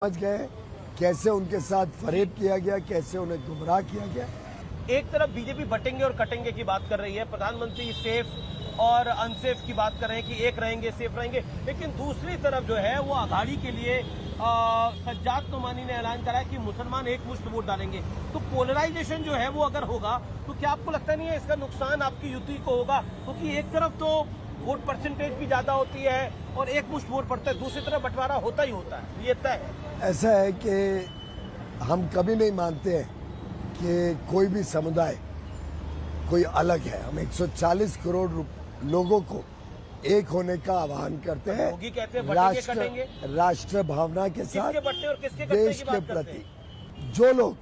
समझ गए कैसे उनके साथ फरेब किया गया, कैसे उन्हें गुमराह किया गया। एक तरफ बीजेपी बटेंगे और कटेंगे की बात कर रही है, प्रधानमंत्री सेफ और अनसेफ की बात कर रहे हैं कि एक रहेंगे सेफ रहेंगे, लेकिन दूसरी तरफ जो है वो आघाड़ी के लिए सज्जाद नोमानी ने ऐलान करा है कि मुसलमान एक मुश्त वोट डालेंगे। तो पोलराइजेशन जो है वो अगर होगा तो क्या आपको लगता नहीं है इसका नुकसान आपकी युति को होगा? क्योंकि एक तरफ तो वोट परसेंटेज भी ज्यादा होती है और एक मुश्त वोट पड़ता है, दूसरी तरफ बंटवारा होता ही होता है, ये तय है। ऐसा है कि हम कभी नहीं मानते हैं कि कोई भी समुदाय कोई अलग है। हम 140 करोड़ लोगों को एक होने का आह्वान करते हैं। योगी कहते हैं बटेंगे कटेंगे, राष्ट्र भावना के साथ किसके बट्टे और किसके कटने देश की के बात करते प्रति हैं? जो लोग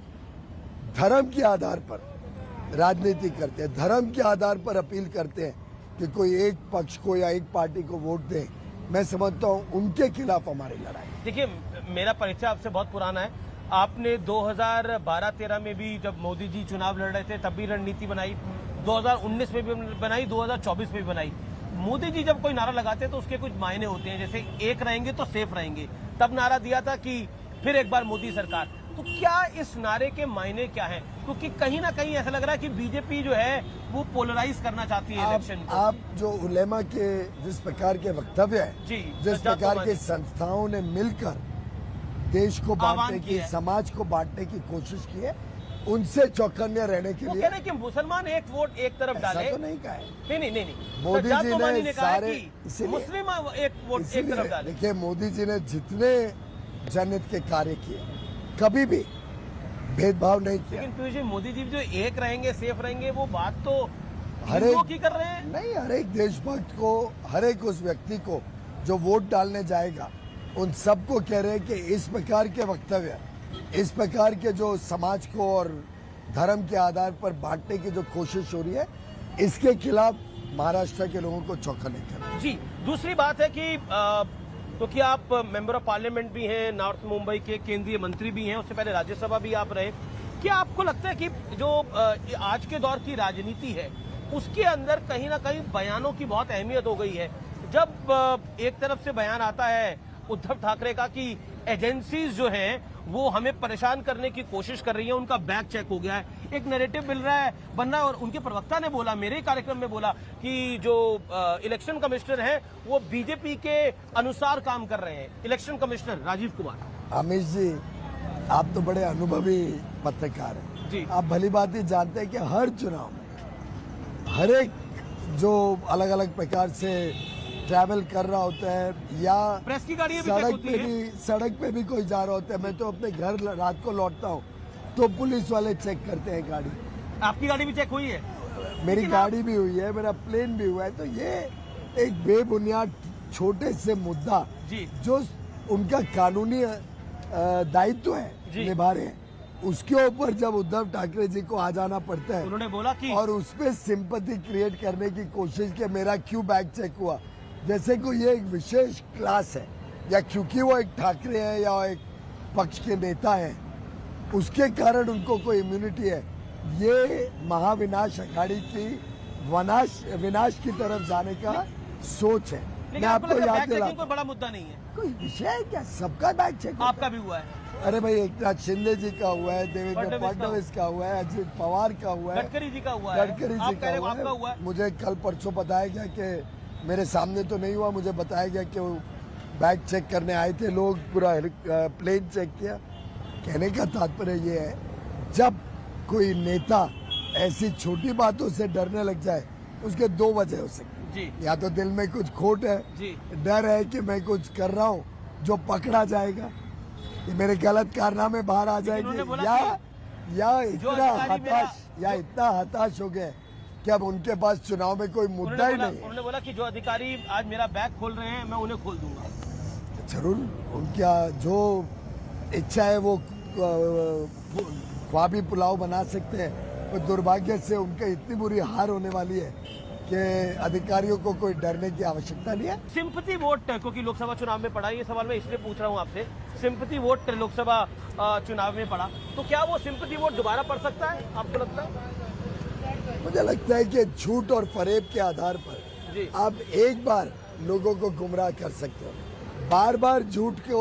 धर्म के आधार पर राजनीति करते हैं, धर्म के आधार पर अपील करते हैं कि कोई एक पक्ष को या एक पार्टी को वोट दे, मैं समझता हूं उनके खिलाफ हमारी लड़ाई। देखिए, मेरा परिचय आपसे बहुत पुराना है। आपने 2012-13 में भी जब मोदी जी चुनाव लड़ रहे थे तब भी रणनीति बनाई, 2019 में भी बनाई, 2024 में भी बनाई। मोदी जी जब कोई नारा लगाते हैं तो उसके कुछ मायने होते हैं, जैसे एक रहेंगे तो सेफ रहेंगे, तब नारा दिया था कि फिर एक बार मोदी सरकार। तो क्या इस नारे के मायने क्या हैं? क्योंकि कहीं ना कहीं ऐसा लग रहा है कि बीजेपी जो है वो पोलराइज करना चाहती है इलेक्शन को। आप जो उलेमा के जिस प्रकार के वक्तव्य है, जिस प्रकार की संस्थाओं ने मिलकर देश को बांटने की, समाज को बांटने की कोशिश की है, उनसे चौकन्ने रहने के लिए। कह रहे कि मुसलमान एक वोट एक तरफ डाले, तो नहीं कहा है। नहीं मोदी जी ने सारे मुस्लिम एक वोट एक तरफ डाले। देखिए, मोदी जी ने जितने जनहित के कार्य किए कभी भी भेदभाव नहीं किया। लेकिन पीयूष जी, मोदी जी जो एक रहेंगे सेफ रहेंगे वो बात तो हर हिंदुओं एक की कर रहे हैं। नहीं, हर एक देशभक्त को, हर एक उस व्यक्ति को जो वोट डालने जाएगा, उन सबको कह रहे हैं कि इस प्रकार के वक्तव्य, इस प्रकार के जो समाज को और धर्म के आधार पर बांटने की जो कोशिश हो रही है, इसके खिलाफ महाराष्ट्र के लोगों को चौकन्ने करना। जी, दूसरी बात है कि क्योंकि आप मेंबर ऑफ पार्लियामेंट भी हैं, नॉर्थ मुंबई के केंद्रीय मंत्री भी हैं, उससे पहले राज्यसभा भी आप रहे। क्या आपको लगता है कि जो आज के दौर की राजनीति है उसके अंदर कहीं ना कहीं बयानों की बहुत अहमियत हो गई है? जब एक तरफ से बयान आता है उद्धव ठाकरे का कि एजेंसीज जो हैं वो हमें परेशान करने की कोशिश कर रही है, उनका बैक चेक हो गया है, एक नैरेटिव बन रहा है और उनके प्रवक्ता ने बोला, मेरे कार्यक्रम में बोला कि जो इलेक्शन कमिश्नर हैं वो बीजेपी के अनुसार काम कर रहे हैं। Election commissioner Rajiv Kumar. अमित जी, आप तो बड़े अनुभवी पत्रकार हैं जी। आप भली बात ही जानते हैं कि हर चुनाव में हर एक जो अलग अलग प्रकार से ट्रैवल कर रहा होता है या प्रेस की गाड़ी सड़क पे भी कोई जा रहा होता है, मैं तो अपने घर रात को लौटता हूँ तो पुलिस वाले चेक करते हैं गाड़ी। आपकी गाड़ी भी चेक हुई है? मेरी गाड़ी भी हुई है, मेरा प्लेन भी हुआ है। तो ये एक बेबुनियाद छोटे से मुद्दा जो उनका कानूनी दायित्व है निभा रहे हैं, उसके ऊपर जब उद्धव ठाकरे जी को आ जाना पड़ता है, उन्होंने बोला कि और उसपे सिंपैथी क्रिएट करने की कोशिश कि मेरा क्यों बैग चेक हुआ, जैसे को ये एक विशेष क्लास है या क्योंकि वो एक ठाकरे हैं या एक पक्ष के नेता हैं उसके कारण उनको कोई इम्यूनिटी है। ये महाविनाश अखाड़ी की विनाश की तरफ जाने का सोच है। मैं आपको याद दिलाता हूं, कोई बड़ा मुद्दा नहीं है, कोई विषय है क्या? सबका बैग चेक, आपका भी हुआ है। अरे भाई, एकनाथ शिंदे जी का हुआ है, देवेंद्र फडणवीस का हुआ है, अजित पवार का हुआ है, गडकरी जी का हुआ है, हुआ है। मुझे कल परसों बताया गया कि मेरे सामने तो नहीं हुआ, मुझे बताया गया कि वो बैग चेक करने आए थे लोग, पूरा प्लेन चेक किया। कहने का तात्पर्य ये है, जब कोई नेता ऐसी छोटी बातों से डरने लग जाए उसके दो वजह हो सकती जी। या तो दिल में कुछ खोट है जी, डर है कि मैं कुछ कर रहा हूँ जो पकड़ा जाएगा, मेरे गलत कारनामे बाहर आ जाएंगे, या इतना हताश हो गए कि अब उनके पास चुनाव में कोई मुद्दा ही नहीं है। उन्होंने बोला कि जो अधिकारी आज मेरा बैग खोल रहे हैं मैं उन्हें खोल दूंगा। जरूर, उनका जो इच्छा है वो ख्वाबी पुलाव बना सकते हैं, तो दुर्भाग्य से उनके इतनी बुरी हार होने वाली है कि अधिकारियों को कोई डरने की आवश्यकता नहीं है। सिंपैथी वोट क्योंकि लोकसभा चुनाव में पड़ा, ये सवाल मैं इसलिए पूछ रहा हूँ आपसे, सिंपैथी वोट लोकसभा चुनाव में पड़ा तो क्या वो सिंपैथी वोट दोबारा पड़ सकता है, आपको लगता है? मुझे लगता है कि झूठ और फरेब के आधार पर आप एक बार लोगों को गुमराह कर सकते हो, बार बार झूठ को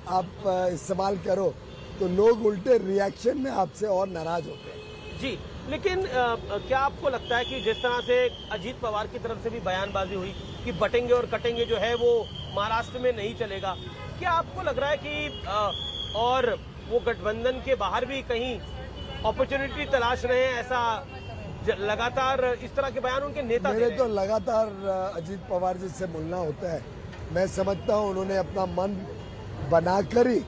आप इस्तेमाल करो तो लोग उल्टे रिएक्शन में आपसे और नाराज होते हैं। जी, लेकिन क्या आपको लगता है कि जिस तरह से अजीत पवार की तरफ से भी बयानबाजी हुई कि बटेंगे और कटेंगे जो है वो महाराष्ट्र में नहीं चलेगा, क्या आपको लग रहा है कि और वो गठबंधन के बाहर भी कहीं अपॉर्चुनिटी तलाश रहे हैं? ऐसा लगातार इस तरह के बयान उनके नेता मेरे तो लगातार अजीत पवार जी से मिलना होता है। मैं समझता हूँ उन्होंने अपना मन बनाकर ही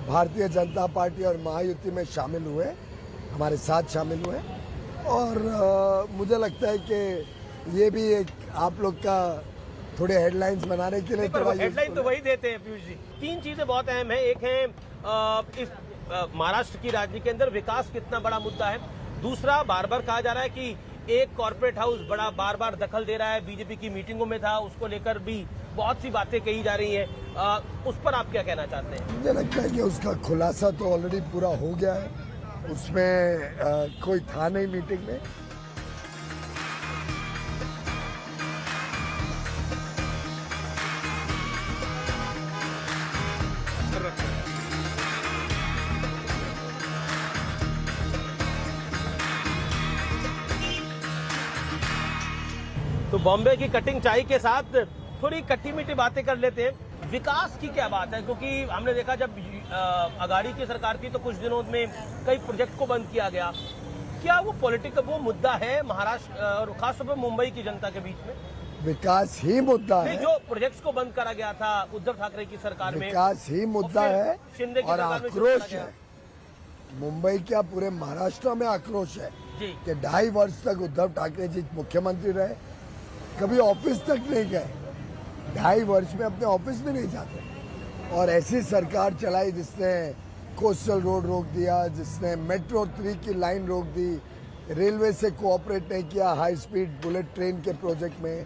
भारतीय जनता पार्टी और महायुति में शामिल हुए, हमारे साथ शामिल हुए। और मुझे लगता है कि ये भी एक आप लोग का थोड़े हेडलाइंस बनाने के लिए हेडलाइन तो वही देते हैं पीयूष जी। तीन चीजें बहुत अहम है। एक है इस महाराष्ट्र की राजनीति के अंदर विकास कितना बड़ा मुद्दा है। दूसरा, बार बार कहा जा रहा है कि एक कॉर्पोरेट हाउस बड़ा बार बार दखल दे रहा है, बीजेपी की मीटिंगों में था, उसको लेकर भी बहुत सी बातें कही जा रही हैं। उस पर आप क्या कहना चाहते हैं? मुझे लगता है कि उसका खुलासा तो ऑलरेडी पूरा हो गया है, उसमें कोई था नहीं मीटिंग में। तो बॉम्बे की कटिंग चाय के साथ थोड़ी खट्टी मीठी बातें कर लेते हैं। विकास की क्या बात है, क्योंकि हमने देखा जब अगाड़ी की सरकार थी तो कुछ दिनों में कई प्रोजेक्ट को बंद किया गया। क्या वो पॉलिटिकल वो मुद्दा है महाराष्ट्र और खासतौर पर मुंबई की जनता के बीच में? विकास ही मुद्दा है। जो प्रोजेक्ट्स को बंद करा गया था उद्धव ठाकरे की सरकार में, विकास ही मुद्दा है शिंदे की और सरकार में आक्रोश है। मुंबई क्या पूरे महाराष्ट्र में आक्रोश है कि 2.5 वर्ष तक उद्धव ठाकरे जी मुख्यमंत्री रहे, कभी ऑफिस तक नहीं गए, 2.5 वर्ष में अपने ऑफिस में नहीं जाते। और ऐसी सरकार चलाई जिसने कोस्टल रोड रोक दिया, जिसने मेट्रो 3 की लाइन रोक दी, रेलवे से कोऑपरेट नहीं किया हाई स्पीड बुलेट ट्रेन के प्रोजेक्ट में,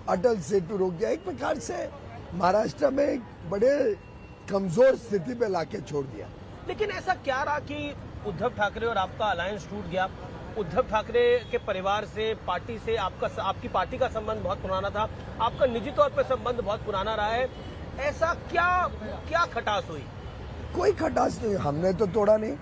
अटल सेतु रोक दिया। एक प्रकार से महाराष्ट्र में एक बड़े कमजोर स्थिति पे लाके छोड़ दिया। लेकिन ऐसा क्या रहा कि उद्धव ठाकरे और आपका अलायंस टूट गया? उद्धव ठाकरे के परिवार से, पार्टी से आपकी पार्टी का संबंध बहुत पुराना था, आपका निजी तौर पर संबंध बहुत पुराना रहा है। ऐसा क्या खटास हुई? कोई खटास नहीं, हमने तो तोड़ा नहीं।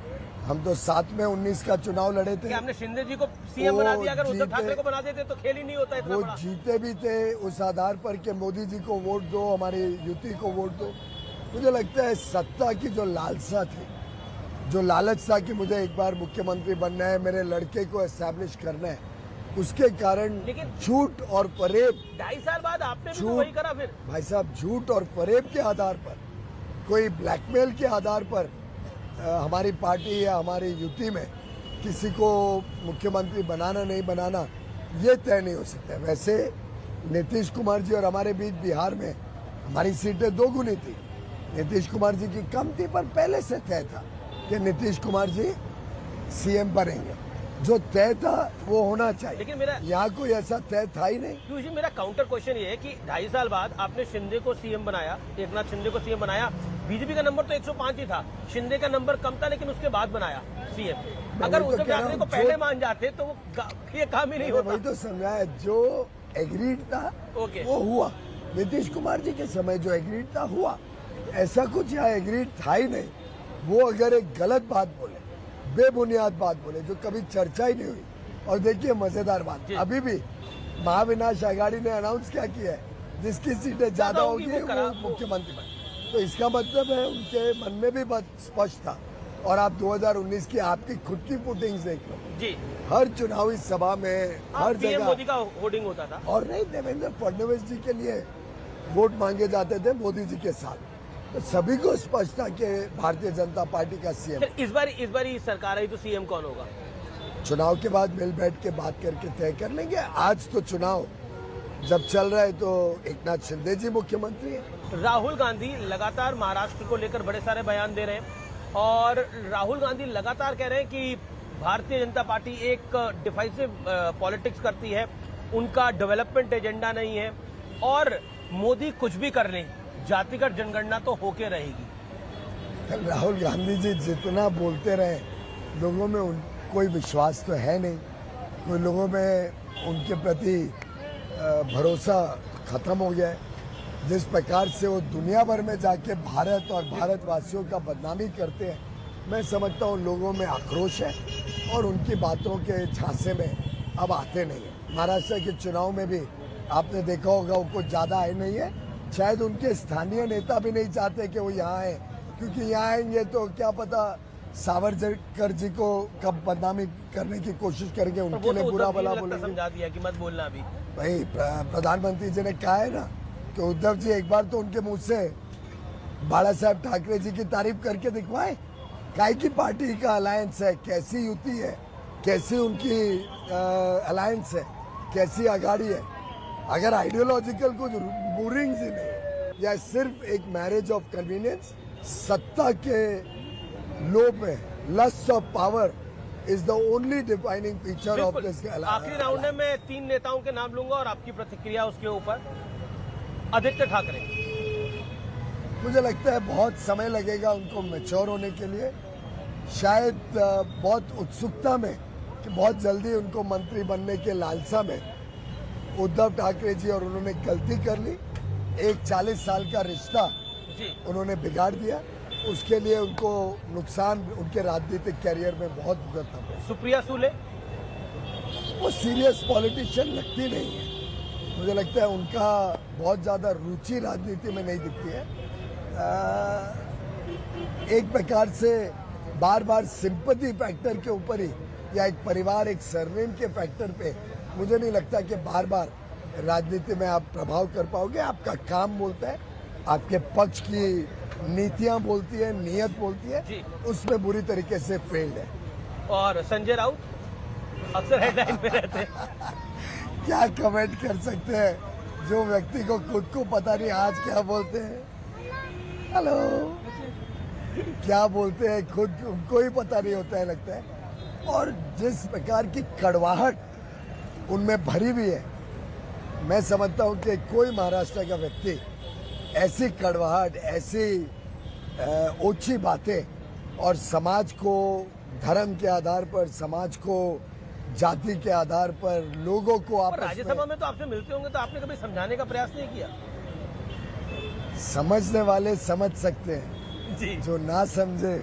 हम तो 7 में 19 का चुनाव लड़े थे। हमने शिंदे जी को सीएम बना दिया, अगर उद्धव ठाकरे को बना देते तो खेल ही नहीं होता इतना वो बड़ा। जीते भी थे उस आधार पर कि मोदी जी को वोट दो, हमारी युति को वोट दो। मुझे लगता है सत्ता की जो लालसा थी, जो लालच था कि मुझे एक बार मुख्यमंत्री बनना है, मेरे लड़के को एस्टैब्लिश करना है, उसके कारण झूठ और फरेब। 2.5 साल बाद आपने भी तो वही करा फिर। भाई साहब, झूठ और फरेब के आधार पर, कोई ब्लैकमेल के आधार पर हमारी पार्टी या हमारी युति में किसी को मुख्यमंत्री बनाना नहीं बनाना ये तय नहीं हो सकता। वैसे नीतीश कुमार जी और हमारे बीच बिहार में हमारी सीटें 2 गुनी थी। नीतीश कुमार जी की कम थी, पर पहले से तय था कि नीतीश कुमार जी सीएम बनेंगे। जो तय था वो होना चाहिए, लेकिन मेरा यहाँ कोई ऐसा तय था ही नहीं। क्योंकि मेरा काउंटर क्वेश्चन ये है कि 2.5 साल बाद आपने शिंदे को सीएम बनाया, एकनाथ शिंदे को सीएम बनाया। बीजेपी का नंबर तो 105 ही था, शिंदे का नंबर कम था, लेकिन उसके बाद बनाया सीएम। अगर उद्धव ठाकरे को पहले मान जाते तो वो ये काम ही नहीं होता। वही तो समझाया, जो एग्रीड था वो हुआ। नीतीश कुमार जी के समय जो एग्रीड था हुआ, ऐसा कुछ यहाँ एग्रीड था ही नहीं। वो अगर एक गलत बात बोले, बेबुनियाद बात बोले, जो कभी चर्चा ही नहीं हुई। और देखिए मजेदार बात, अभी भी महाविनाश आघाड़ी ने अनाउंस क्या किया है, जिसकी सीटें ज्यादा होगी वो मुख्यमंत्री बने। तो इसका मतलब है उनके मन में भी बहुत स्पष्ट था। और आप 2019 की आपकी खुद की फुटिंग्स देख लो जी, हर चुनावी सभा में हर जगह मोदी का होर्डिंग होता था। और नहीं, देवेंद्र फडणवीस जी के लिए वोट मांगे जाते थे मोदी जी के साथ। तो सभी को स्पष्ट था कि भारतीय जनता पार्टी का सीएम। इस बार सरकार आई तो सीएम कौन होगा? चुनाव के बाद मिल बैठ के बात करके तय कर लेंगे। आज तो चुनाव जब चल रहा है तो एकनाथ शिंदे जी मुख्यमंत्री है। राहुल गांधी लगातार महाराष्ट्र को लेकर बड़े सारे बयान दे रहे हैं और राहुल गांधी लगातार कह रहे हैं कि भारतीय जनता पार्टी एक डिफाइसिव पॉलिटिक्स करती है, उनका डेवलपमेंट एजेंडा नहीं है और मोदी कुछ भी कर लें, जातिगत जनगणना तो होके रहेगी। राहुल गांधी जी जितना बोलते रहे, लोगों में कोई विश्वास तो है नहीं, कोई लोगों में उनके प्रति भरोसा खत्म हो गया है। जिस प्रकार से वो दुनिया भर में जाके भारत और भारतवासियों का बदनामी करते हैं, मैं समझता हूँ लोगों में आक्रोश है और उनकी बातों के झांसे में अब आते नहीं है। महाराष्ट्र के चुनाव में भी आपने देखा होगा वो कुछ ज़्यादा आए नहीं है। शायद उनके स्थानीय नेता भी नहीं चाहते कि वो यहाँ आए, क्योंकि यहाँ आएंगे तो क्या पता सावरकर जी को कब बदनामी करने की कोशिश करेंगे, उनके लिए बुरा भला बोलेंगे। समझा दिया कि मत बोलना अभी। भाई प्रधानमंत्री जी ने कहा है ना कि उद्धव जी एक बार तो उनके मुंह से बाला साहब ठाकरे जी की तारीफ करके दिखवाए। काय की पार्टी का अलायंस है, कैसी युति है, कैसी उनकी अलायंस है, कैसी आघाड़ी है। अगर आइडियोलॉजिकल कुछ बोरिंग ही नहीं या सिर्फ एक मैरिज ऑफ कन्वीनियंस, सत्ता के लोभ में lust of power is the only defining feature of this. आखिरी राउंड में मैं 3 नेताओं के नाम लूंगा और आपकी प्रतिक्रिया उसके ऊपर। आदित्य ठाकरे, मुझे लगता है बहुत समय लगेगा उनको मैच्योर होने के लिए, शायद बहुत उत्सुकता में कि बहुत जल्दी उनको मंत्री बनने के लालसा में उद्धव ठाकरे जी और उन्होंने गलती कर ली। एक 40 साल का रिश्ता उन्होंने बिगाड़ दिया, उसके लिए उनको नुकसान उनके राजनीतिक कैरियर में बहुत भुगतना पड़ा। सुप्रिया सुले, वो सीरियस पॉलिटिशियन लगती नहीं है, मुझे लगता है उनका बहुत ज़्यादा रुचि राजनीति में नहीं दिखती है। एक प्रकार से बार बार सिंपैथी फैक्टर के ऊपर ही या एक परिवार एक सरनेम के फैक्टर पे मुझे नहीं लगता कि बार बार राजनीति में आप प्रभाव कर पाओगे। आपका काम बोलता है, आपके पक्ष की नीतियां बोलती है, नियत बोलती है, उसमें बुरी तरीके से फेल्ड है। और संजय राउत अक्सर हेडलाइन में रहते हैं। क्या कमेंट कर सकते हैं जो व्यक्ति को खुद को पता नहीं आज क्या बोलते हैं, हेलो क्या बोलते हैं, खुद उनको ही पता नहीं होता है लगता है। और जिस प्रकार की कड़वाहट उनमें भरी हुई है, मैं समझता हूं कि कोई महाराष्ट्र का व्यक्ति ऐसी कड़वाहट, ऐसी ओछी बातें और समाज को धर्म के आधार पर, समाज को जाति के आधार पर, लोगों को आपस में। राज्यसभा में तो आपसे मिलते होंगे, तो आपने कभी समझाने का प्रयास नहीं किया? समझने वाले समझ सकते हैं जी, जो ना समझे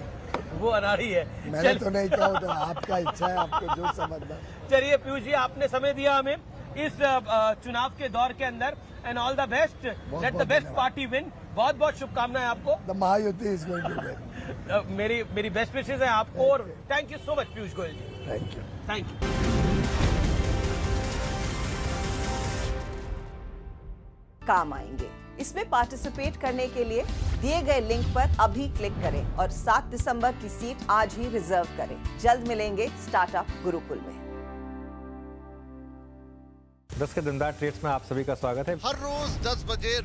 वो अनाड़ी है। मैंने तो नहीं कहा, तो आपका इच्छा है, आपको जो समझना। चलिए पीयूष जी, आपने समय दिया हमें इस चुनाव के दौर के अंदर, and all the best, let the best party win. बहुत बहुत शुभकामनाएं आपको। The Mahayuti is going to win. मेरी बेस्ट विशेष है आपको, और thank you so much Piyush Goyal ji. Thank you. Thank you. काम आएंगे। इसमें पार्टिसिपेट करने के लिए दिए गए लिंक पर अभी क्लिक करें और 7 दिसंबर की सीट आज ही रिजर्व करें। जल्द मिलेंगे स्टार्टअप गुरुकुल में। 10 के दिनदार ट्रेड्स में आप सभी का स्वागत है। हर रोज 10 बजे